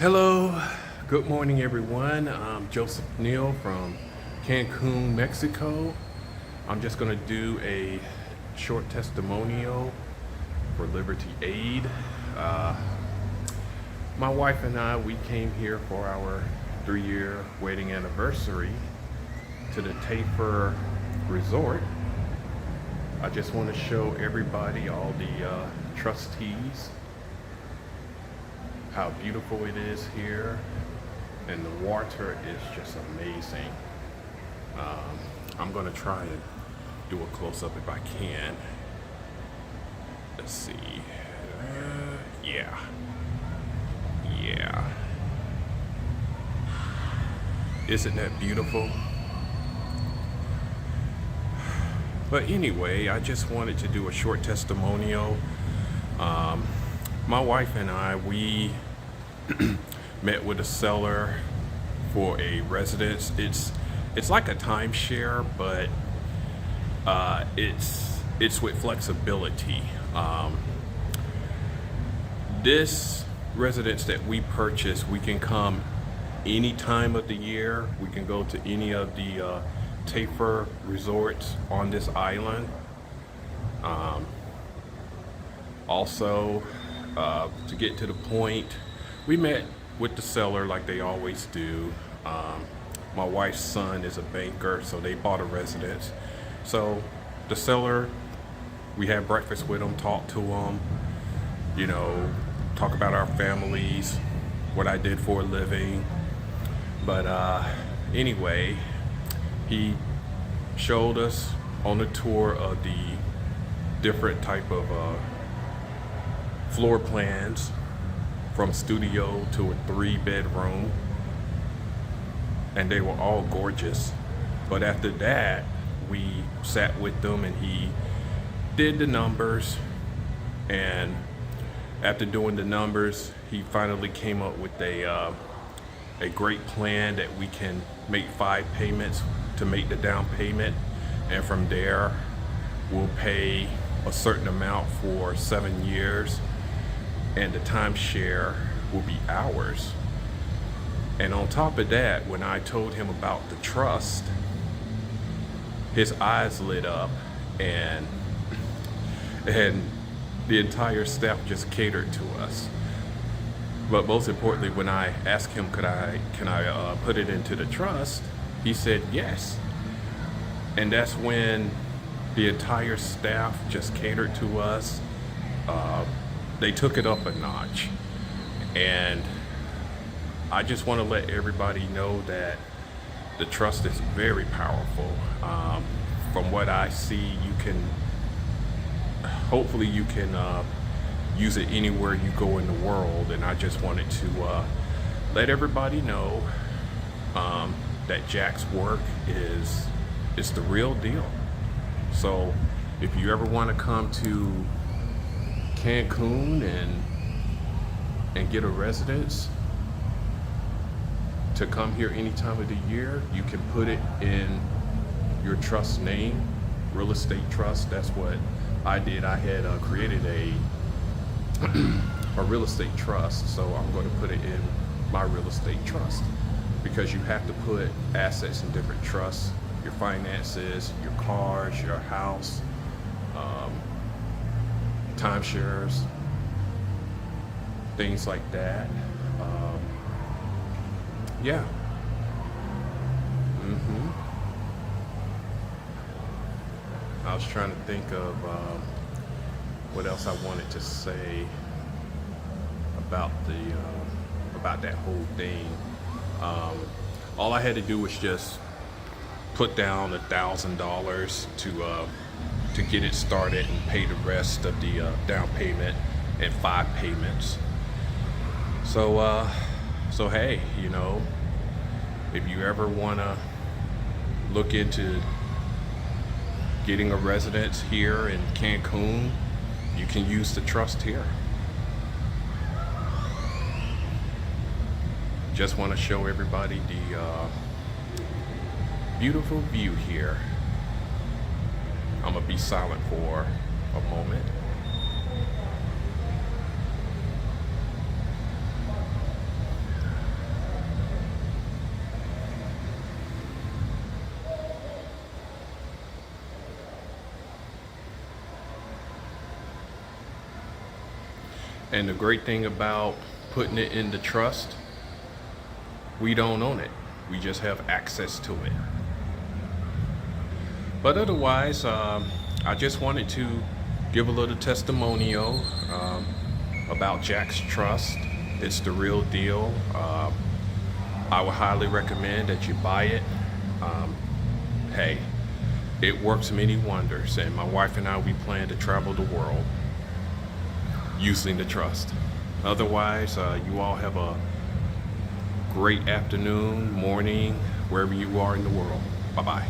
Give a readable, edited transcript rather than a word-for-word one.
Hello, good morning everyone. I'm Joseph Neal from Cancun, Mexico. I'm just going to do a short testimonial for Liberty Aid. My wife and I, we came here for our 3-year wedding anniversary to the Taper Resort. I just want to show everybody, all the trustees, how beautiful it is here, and the water is just amazing. I'm gonna try and do a close-up if I can. Let's see. Yeah. Isn't that beautiful? But anyway, I just wanted to do a short testimonial. My wife and I, we met with a seller for a residence. It's like a timeshare, but it's with flexibility. This residence that we purchased, we can come any time of the year. We can go to any of the Taper resorts on this island. Also, to get to the point, we met with the seller like they always do. My wife's son is a banker, so they bought a residence. So the seller, we had breakfast with him, talked to him, talk about our families, what I did for a living. But anyway, he showed us on the tour of the different type of floor plans, from studio to a 3-bedroom, and they were all gorgeous. But after that, we sat with them and he did the numbers, and after doing the numbers, he finally came up with a great plan that we can make 5 payments to make the down payment, and from there we'll pay a certain amount for 7 years, and the timeshare will be ours. And on top of that, when I told him about the trust, his eyes lit up, and the entire staff just catered to us. But most importantly, when I asked him, can I put it into the trust, he said yes. And that's when the entire staff just catered to us. They took it up a notch. And I just want to let everybody know that the trust is very powerful. From what I see, hopefully you can use it anywhere you go in the world. And I just wanted to let everybody know that Jack's work is the real deal. So if you ever want to come to Cancun and get a residence to come here any time of the year, you can put it in your trust name, real estate trust. That's what I did. I had created a real estate trust, so I'm going to put it in my real estate trust, because you have to put assets in different trusts: your finances, your cars, your house, timeshares, things like that. Yeah. I was trying to think of what else I wanted to say about that whole thing. All I had to do was just put down $1,000 to get it started and pay the rest of the down payment in 5 payments. So hey, if you ever want to look into getting a residence here in Cancun, you can use the trust here. Just want to show everybody the beautiful view here. I'm gonna be silent for a moment. And the great thing about putting it in the trust, we don't own it. We just have access to it. But otherwise, I just wanted to give a little testimonial about Jack's Trust. It's the real deal. I would highly recommend that you buy it. Hey, it works many wonders, and my wife and I, we plan to travel the world using the trust. Otherwise, you all have a great afternoon, morning, wherever you are in the world. Bye-bye.